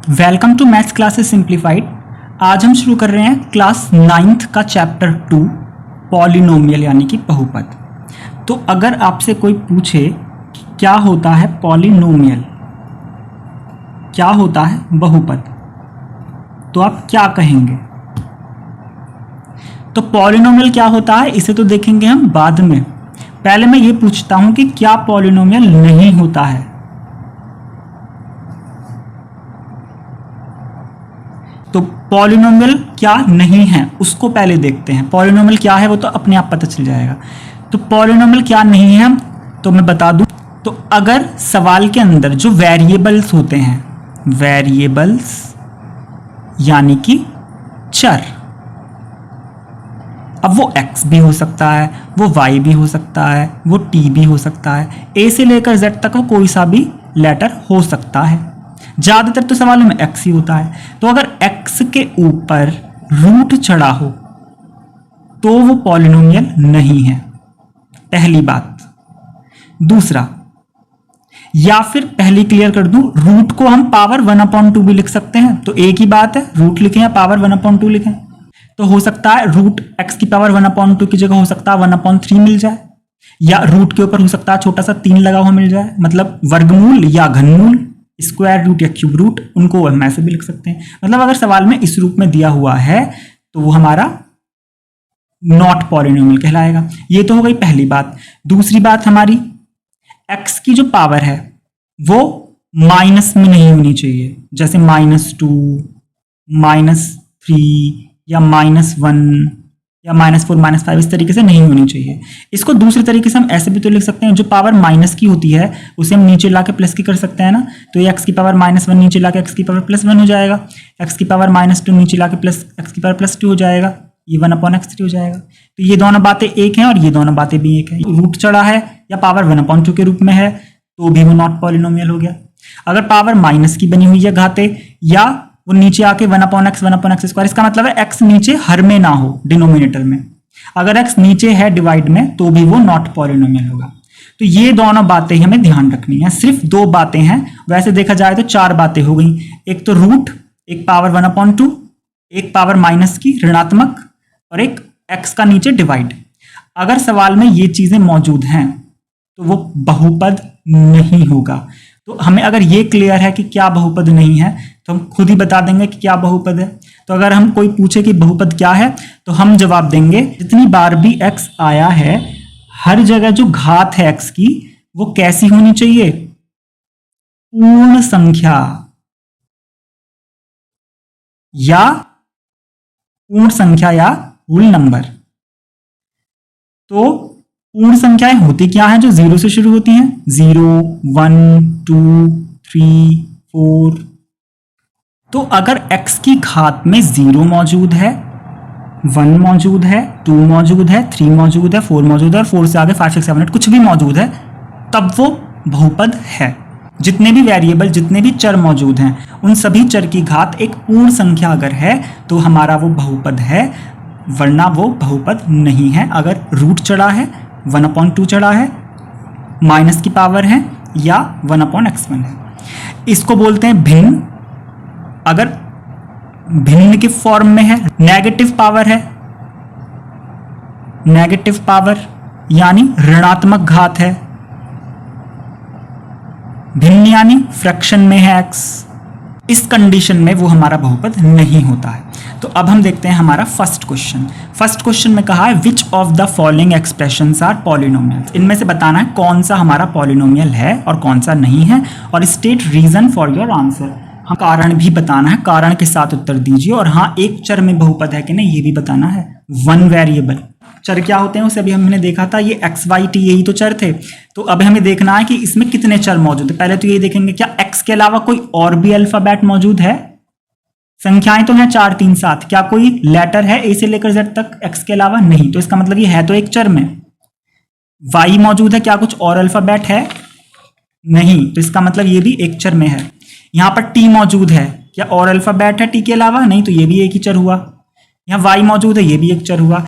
Welcome to maths classes simplified. आज हम शुरू कर रहे हैं क्लास 9th का चैप्टर 2 पॉलिनोमियल यानी कि बहुपद। तो अगर आपसे कोई पूछे कि क्या होता है पॉलिनोमियल, क्या होता है बहुपद, तो आप क्या कहेंगे? तो पॉलिनोमियल क्या होता है इसे तो देखेंगे हम बाद में। पहले मैं ये पूछता हूं कि क्या पॉलिनोमियल नहीं होता है। तो पॉलिनोमियल क्या नहीं है उसको पहले देखते हैं। पॉलिनोमियल क्या है वो तो अपने आप पता चल जाएगा। तो पॉलिनोमियल क्या नहीं है तो मैं बता दूं। तो अगर सवाल के अंदर जो वेरिएबल्स होते हैं, वेरिएबल्स यानी कि चर, अब वो x भी हो सकता है, वो y भी हो सकता है, वो t भी हो सकता है, a से लेकर z तक वो कोई सा भी लेटर हो सकता है। ज्यादातर तो सवालों में x ही होता है। तो अगर x के ऊपर रूट चढ़ा हो तो वो पॉलिनोमियल नहीं है, पहली बात। दूसरा, या फिर पहली क्लियर कर दूं, रूट को हम पावर 1/2 भी लिख सकते हैं। तो एक ही बात है, रूट लिखें या पावर 1/2 लिखें। तो हो सकता है रूट x की पावर 1/2 की जगह हो सकता है 1/3 मिल जाए, या रूट के ऊपर हो सकता है छोटा सा 3 लगा हुआ मिल जाए, मतलब वर्गमूल या घनमूल, स्क्वायर रूट या क्यूब रूट, उनको हम ऐसे भी लिख सकते हैं। मतलब अगर सवाल में इस रूप में दिया हुआ है तो वो हमारा नॉट पॉलिनोमियल कहलाएगा। ये तो हो गई पहली बात। दूसरी बात, हमारी x की जो पावर है वो माइनस में नहीं होनी चाहिए, जैसे -2, -3 या -1 या -4, -5, इस तरीके से नहीं होनी चाहिए। इसको दूसरे तरीके से हम ऐसे भी तो लिख सकते हैं, जो पावर माइनस की होती है उसे हम नीचे लाके प्लस की कर सकते हैं ना। तो ये x की पावर -1 नीचे लाके x की पावर +1 हो जाएगा, x की पावर -2 नीचे लाके x की पावर +2 हो जाएगा, ये 1/x3 हो जाएगा। तो ये दोनों बातें एक हैं और ये दोनों बातें भी एक है। रूट चढ़ा है या पावर 1/2 के रूप में है तो भी वो नॉट पॉलिनोमियल हो गया। अगर पावर माइनस की बनी हुई है घाते, या वो नीचे आके 1/x स्क्वायर, इसका मतलब है x नीचे हर में ना हो, डिनोमिनेटर में। अगर x नीचे है डिवाइड में तो भी वो नॉट पॉलिनोमियल होगा। तो ये दोनों बातें हमें ध्यान रखनी है। सिर्फ 2 बातें हैं, वैसे देखा जाए तो 4 बातें हो गई। एक तो रूट, एक पावर 1/2, एक पावर माइनस की ऋणात्मक, और एक x का नीचे डिवाइड। अगर सवाल में ये चीजें मौजूद हैं तो वो बहुपद नहीं होगा। तो हमें अगर ये क्लियर है कि क्या बहुपद नहीं है तो हम खुद ही बता देंगे कि क्या बहुपद है। तो अगर हम कोई पूछे कि बहुपद क्या है तो हम जवाब देंगे, जितनी बार भी x आया है हर जगह जो घात है x की वो कैसी होनी चाहिए? पूर्ण संख्या, या पूर्ण संख्या या होल नंबर। तो पूर्ण संख्याएं होती क्या हैं जो 0 से शुरू होती हैं? 0, 1, 2, 3, 4। तो अगर x की घात में 0 मौजूद है, 1 मौजूद है, 2 मौजूद है, 3 मौजूद है, 4 मौजूद है, और 4 से आगे 5, 6, 7, 8 कुछ भी मौजूद है, तब वो बहुपद है। जितने भी वेरिएबल, जितने भी चर मौजूद हैं, उन सभी चर की घात एक पूर्ण संख्या अगर है तो हमारा वो बहुपद है, वरना वो बहुपद नहीं है। अगर रूट चढ़ा है, 1/2 चढ़ा है, माइनस की पावर है, या 1/x1 है। इसको बोलते हैं भिन्न। अगर भिन्न के फॉर्म में है, नेगेटिव पावर है, नेगेटिव पावर यानी ऋणात्मक घात है, भिन्न यानी फ्रैक्शन में है x, इस कंडीशन में वो हमारा बहुपद नहीं होता है। तो अब हम देखते हैं हमारा फर्स्ट क्वेश्चन। फर्स्ट क्वेश्चन में कहा है which of the following expressions are polynomials. इनमें से बताना है कौन सा हमारा पॉलिनोमियल है और कौन सा नहीं है, और state reason for your answer. हाँ, कारण भी बताना है, कारण के साथ उत्तर दीजिए। और हाँ, एक चर में बहुपद है कि नहीं ये भी बताना है। 1 वेरिएबल चर क्या होते हैं उसे अभी हमने देखा था, ये x, y, t यही तो चर थे। तो अब हमें देखना है कि इसमें कितने चर मौजूद है। पहले तो ये देखेंगे क्या x के अलावा कोई और भी अल्फाबेट मौजूद है। संख्याएं तो हैं 4, 3, 7, क्या कोई लेटर है a से लेकर z तक x के अलावा? नहीं। तो इसका मतलब ये है तो एक चर में। y मौजूद है, क्या कुछ और अल्फाबेट है? नहीं। तो इसका मतलब ये भी एक चर में है। यहाँ पर t मौजूद है, क्या और अल्फाबेट है t के अलावा? नहीं। तो ये भी एक ही चर हुआ। यहाँ y मौजूद है, ये भी एक चर हुआ।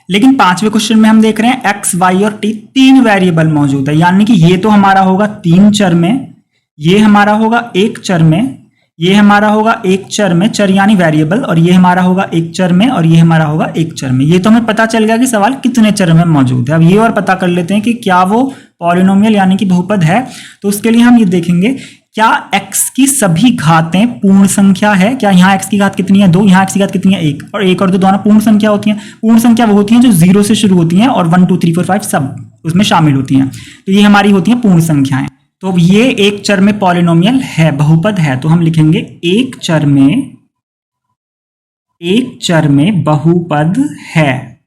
लेकिन 5वें क्वेश्चन में हम देख रहे हैं x, y और t 3 वेरिएबल मौजूद है, यानी कि ये तो हमारा होगा 3 चर में, ये हमारा होगा एक चर में, ये हमारा होगा एक चर में, चर यानी वेरिएबल, और ये हमारा होगा एक चर में, और ये हमारा होगा एक चर में। ये तो हमें पता चल गया कि सवाल कितने चर में मौजूद है। अब ये और पता कर लेते हैं कि क्या वो पॉलिनोमियल यानी कि बहुपद है। तो उसके लिए हम ये देखेंगे, क्या x की सभी घातें पूर्ण संख्या है? क्या यहाँ x की घात कितनी है? 2, यहाँ x की घात कितनी है? 1, और 1 और 2 दोनों पूर्ण संख्या होती हैं। पूर्ण संख्या वो होती हैं जो 0 से शुरू होती हैं और 1 2 3 4 5 सब उसमें शामिल होती हैं। तो ये हमारी होती हैं पूर्ण संख्याएं। तो ये एक चर में पॉलिनोमियल है, बहुपद है। तो हम लिखेंगे एक चर में बहुपद है।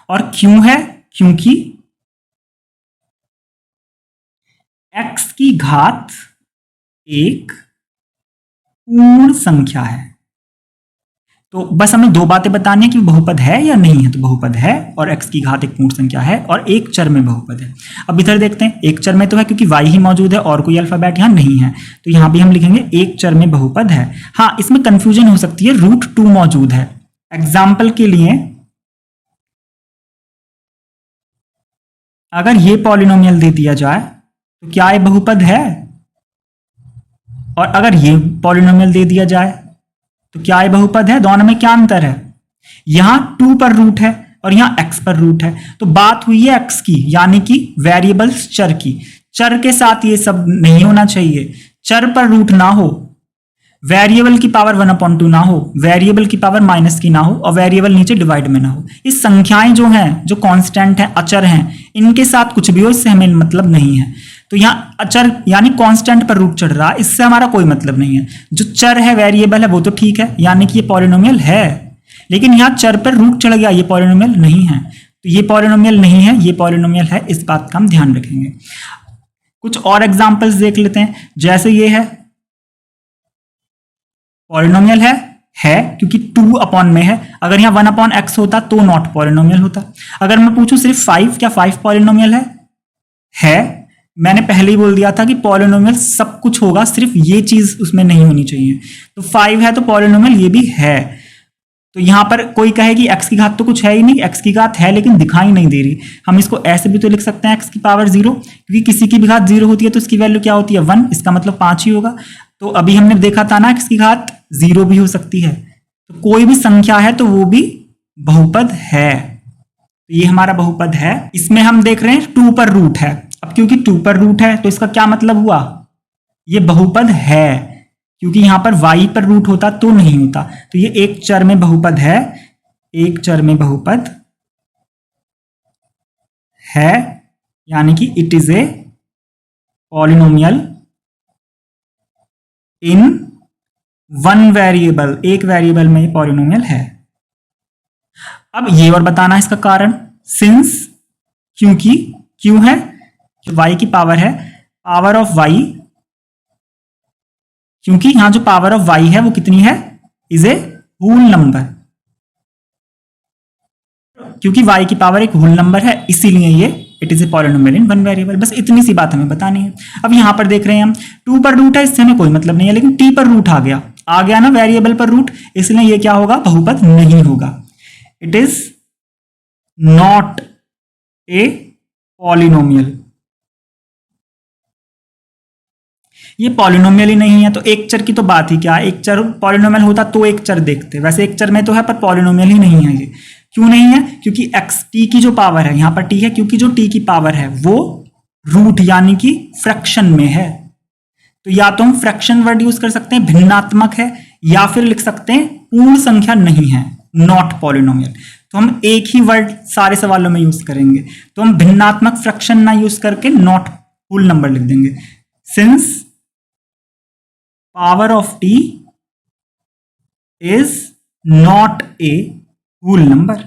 और क्यों है? क्योंकि x की घात एक पूर्ण संख्या है। तो बस हमें दो बातें बतानी है कि बहुपद है या नहीं है। तो बहुपद है और x की घात एक पूर्ण संख्या है और एक चर में बहुपद है। अब इधर देखते हैं, एक चर में तो है क्योंकि y ही मौजूद है और कोई अल्फाबेट यहां नहीं है। तो यहां भी हम लिखेंगे एक चर में बहुपद है। हाँ, इसमें कंफ्यूजन हो सकती है, √2 मौजूद है। एग्जाम्पल के लिए, अगर ये पॉलिनोमियल दे दिया जाए तो क्या ये बहुपद है? और अगर ये पॉलिनोमियल दे दिया जाए तो क्या ये बहुपद है? दोनों में क्या अंतर है? यहां 2 पर रूट है और यहां x पर रूट है। तो बात हुई है x की, यानी कि वेरिएबल्स चर की। चर के साथ ये सब नहीं होना चाहिए। चर पर रूट ना हो, वेरिएबल की पावर 1/2 ना हो, वेरिएबल की पावर माइनस की ना हो, और वेरिएबल नीचे डिवाइड में ना हो। ये संख्याएं जो हैं, जो कांस्टेंट हैं, अचर हैं, इनके साथ कुछ भी हो, इससे हमें मतलब नहीं है। तो यहाँ अचर यानी कांस्टेंट पर रूट चढ़ रहा है, इससे हमारा कोई मतलब नहीं है। जो चर है, वेरिएबल है, वो तो ठीक है, यानी कि ये पॉलिनोमियल है। लेकिन यहाँ चर पर रूट चढ़ गया, ये पॉलिनोमियल नहीं है। तो ये पॉलिनोमियल नहीं है, ये पॉलिनोमियल है। इस बात का हम ध्यान रखेंगे। कुछ और एग्जाम्पल्स देख लेते हैं। जैसे ये है, पॉलिनोमियल है क्योंकि 2 में है। अगर यहाँ 1/x होता तो नॉट पॉलिनोमियल होता। अगर मैं पूछूं सिर्फ 5, क्या 5 पॉलिनोमियल है? मैंने पहले ही बोल दिया था कि पॉलिनोमियल सब कुछ होगा, सिर्फ ये चीज उसमें नहीं होनी चाहिए। तो 5 है तो पॉलिनोमियल ये भी है। तो यहां पर कोई कहे कि x की घात तो कुछ है ही नहीं, x की घात है लेकिन दिखाई नहीं दे रही। हम इसको ऐसे भी तो लिख सकते हैं x की पावर 0, क्योंकि किसी की भी घात 0 होती है तो इसकी वैल्यू क्या होती है? 1, इसका मतलब 5 ही होगा। तो अभी हमने देखा था ना, x की घात 0 भी हो सकती है। तो कोई भी संख्या है तो वो भी बहुपद है। तो ये हमारा बहुपद है। इसमें हम देख रहे हैं 2 पर रूट है। अब क्योंकि 2 पर रूट है तो इसका क्या मतलब हुआ? ये बहुपद है, क्योंकि यहां पर y पर रूट होता तो नहीं होता। तो ये एक चर में बहुपद है, एक चर में बहुपद है, यानी कि it is a polynomial in one variable, एक वेरिएबल में ये पॉलिनोमियल है। अब ये और बताना है इसका कारण, सिंस, क्योंकि, क्यों है? y की पावर है, पावर ऑफ y, क्योंकि यहां जो पावर ऑफ y है वो कितनी है? Is a whole number. क्योंकि y की पावर एक होल नंबर है, इसीलिए ये it is a polynomial in one variable. बस इतनी सी बात हमें बतानी है। अब यहां पर देख रहे हैं हम 2 पर रूट है, इससे हमें कोई मतलब नहीं है, लेकिन t पर रूट आ गया ना वेरिएबल पर रूट, इसलिए ये क्या होगा? बहुपद नहीं होगा। It is not a polynomial. ये पॉलिनोमियल ही नहीं है तो एक चर की तो बात ही क्या है? एक चर पॉलिनोमियल होता तो एक चर देखते। वैसे एक चर में तो है पर पॉलिनोमियल ही नहीं है ये। क्यों नहीं है? क्योंकि x t की जो पावर है, यहां पर t है, क्योंकि जो t की पावर है वो रूट यानी कि फ्रैक्शन में है। तो या तो हम फ्रैक्शन वर्ड यूज कर सकते हैं, भिन्नात्मक है, या फिर लिख सकते हैं पूर्ण संख्या नहीं है, नॉट पॉलिनोमियल। तो हम एक ही वर्ड सारे सवालों में यूज करेंगे। तो हम भिन्नात्मक फ्रैक्शन ना यूज करके नॉट होल नंबर लिख देंगे। Since power of t is not a whole number.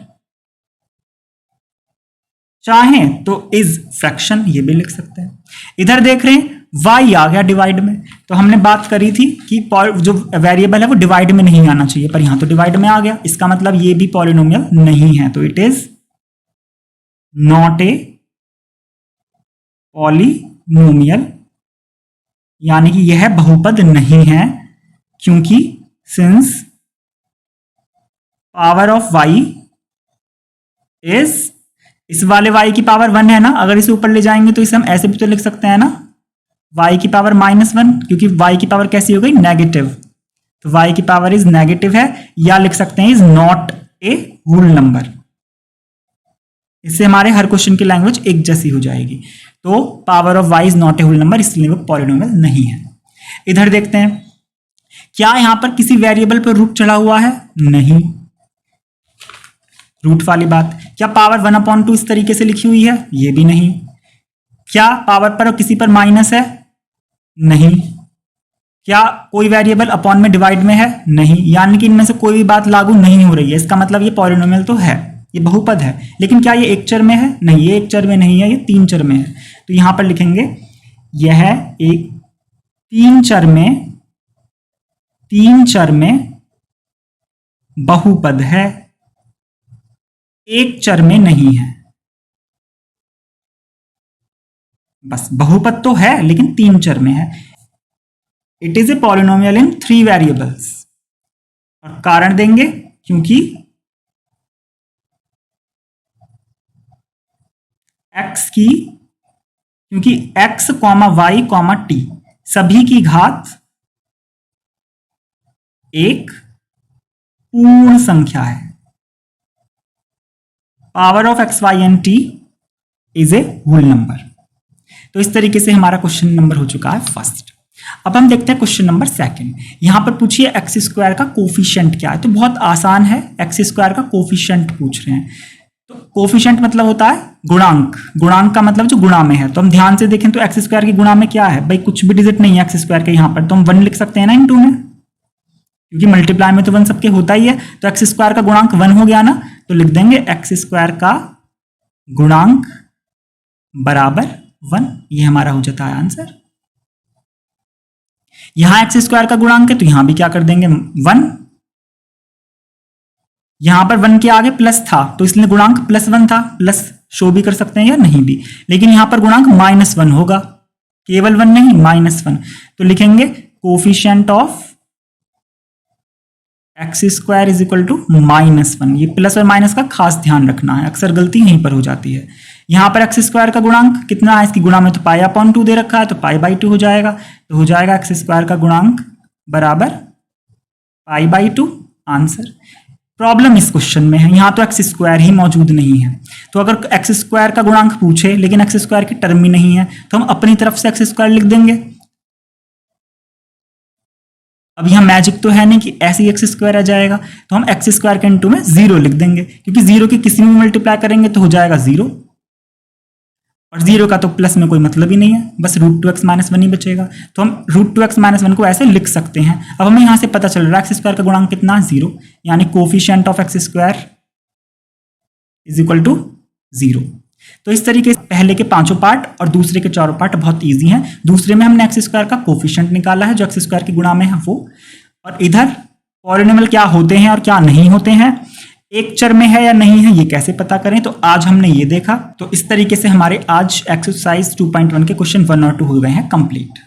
चाहें तो इज फ्रैक्शन ये भी लिख सकते हैं। इधर देख रहे हैं y आ गया डिवाइड में। तो हमने बात करी थी कि जो वेरिएबल है वो डिवाइड में नहीं आना चाहिए, पर यहां तो डिवाइड में आ गया, इसका मतलब ये भी पॉलिनोमियल नहीं है। तो it is not a polynomial, यानी कि यह बहुपद नहीं है, क्योंकि since power of y is, इस वाले y की पावर 1 है ना, अगर इसे ऊपर ले जाएंगे तो इसे हम ऐसे भी तो लिख सकते हैं ना, y की पावर -1, क्योंकि y की पावर कैसी हो गई, नेगेटिव, तो y की पावर इज नेगेटिव है, या लिख सकते हैं is not a whole number. इससे हमारे हर क्वेश्चन की लैंग्वेज एक जैसी हो जाएगी। तो power of y is not a whole number, इसलिए वो पॉलिनोमियल नहीं है। इधर देखते हैं, क्या यहां पर किसी वेरिएबल पर रूट चढ़ा हुआ है, नहीं, रूट वाली बात। क्या पावर 1/2 इस तरीके से लिखी हुई है, ये भी नहीं। क्या पावर पर किसी पर माइनस है, नहीं। क्या कोई वेरिएबल अपॉन में डिवाइड में है, नहीं, यानी कि इनमें से कोई भी बात लागू नहीं हो रही है। इसका मतलब ये पॉलिनोमियल तो है, ये बहुपद है, लेकिन क्या ये एक चर में है, नहीं, ये एक चर में नहीं है, ये 3 चर में है। तो यहां पर लिखेंगे यह एक 3 चर में बहुपद है, एक चर में नहीं है। बस बहुपद तो है लेकिन 3 चर में है। It is a polynomial in 3 variables, और कारण देंगे क्योंकि x, y, t सभी की घात एक पूर्ण संख्या है। Power of x, y and t is a whole number. तो इस तरीके से हमारा क्वेश्चन नंबर हो चुका है फर्स्ट। अब हम देखते हैं क्वेश्चन नंबर सेकंड। यहां पर पूछिए एक्स स्क्वायर का कोफिशिएंट क्या है, तो बहुत आसान है, एक्स स्क्वायर का कोफिशिएंट पूछ रहे हैं। तो कोफिशिएंट मतलब होता है गुणांक, गुणांक का मतलब जो गुणा में है। तो हम ध्यान से देखें तो एक्स स्क्वायर की गुणा में क्या है भाई, कुछ भी डिजिट नहीं है एक्स स्क्वायर के यहां पर, तो हम 1 लिख सकते हैं ना इनटू में, क्योंकि मल्टीप्लाई में तो 1 सबके होता ही है। तो एक्स स्क्वायर का गुणांक 1 हो गया ना, तो लिख देंगे एक्स स्क्वायर का गुणांक बराबर 1। ये हमारा हो जाता है आंसर। यहां एक्स स्क्वायर का गुणांक है तो यहां भी क्या कर देंगे 1। यहां पर 1 के आगे प्लस था तो इसलिए गुणांक +1 था, प्लस शो भी कर सकते हैं या नहीं भी, लेकिन यहां पर गुणांक -1 होगा, केवल 1 नहीं -1। तो लिखेंगे coefficient of x square is equal to -1। ये प्लस और माइनस का खास ध्यान रखना है, अक्सर गलती यहीं पर हो जाती है। यहां पर एक्स स्क्वायर का गुणांक कितना है, इसकी गुणा में तो π/2 दे रखा है, तो π/2 हो जाएगा। तो हो जाएगा एक्स स्क्वायर का गुणांक बराबर π/2 आंसर। प्रॉब्लम इस क्वेश्चन में है, यहां तो एक्स स्क्वायर ही मौजूद नहीं है। तो अगर एक्स स्क्वायर का गुणांक पूछे लेकिन एक्स स्क्वायर की टर्म ही नहीं है, तो हम अपनी तरफ से एक्स स्क्वायर लिख देंगे। अब यहां मैजिक तो है नहीं कि ऐसे ही एक्स स्क्वायर आ जाएगा, तो हम एक्स स्क्वायर के इनटू में 0 लिख देंगे, क्योंकि 0 की किसी में मल्टीप्लाई करेंगे तो हो जाएगा 0, और 0 का तो प्लस में कोई मतलब ही नहीं है, बस √2x - 1 ही बचेगा। तो हम √2x - 1 को ऐसे लिख सकते हैं। अब हमें यहां से पता चल रहा है एक्स स्क्वायर का गुणांक कितना है 0, यानी coefficient of x square is equal to 0। तो इस तरीके से पहले के 5 पार्ट और दूसरे के 4 पार्ट बहुत इजी हैं। दूसरे में हमने एक्स स्क्वायर का कोफिशिएंट निकाला है जो एक्स स्क्वायर की गुणा में है वो, और इधर पॉलिनोमियल क्या होते हैं और क्या नहीं होते हैं, एक चर में है या नहीं है, ये कैसे पता करें। तो आज हमने ये देखा। तो इस तरीके से हमारे आज एक्सरसाइज 2.1 के क्वेश्चन 1 और 2 हो गए हैं कंप्लीट।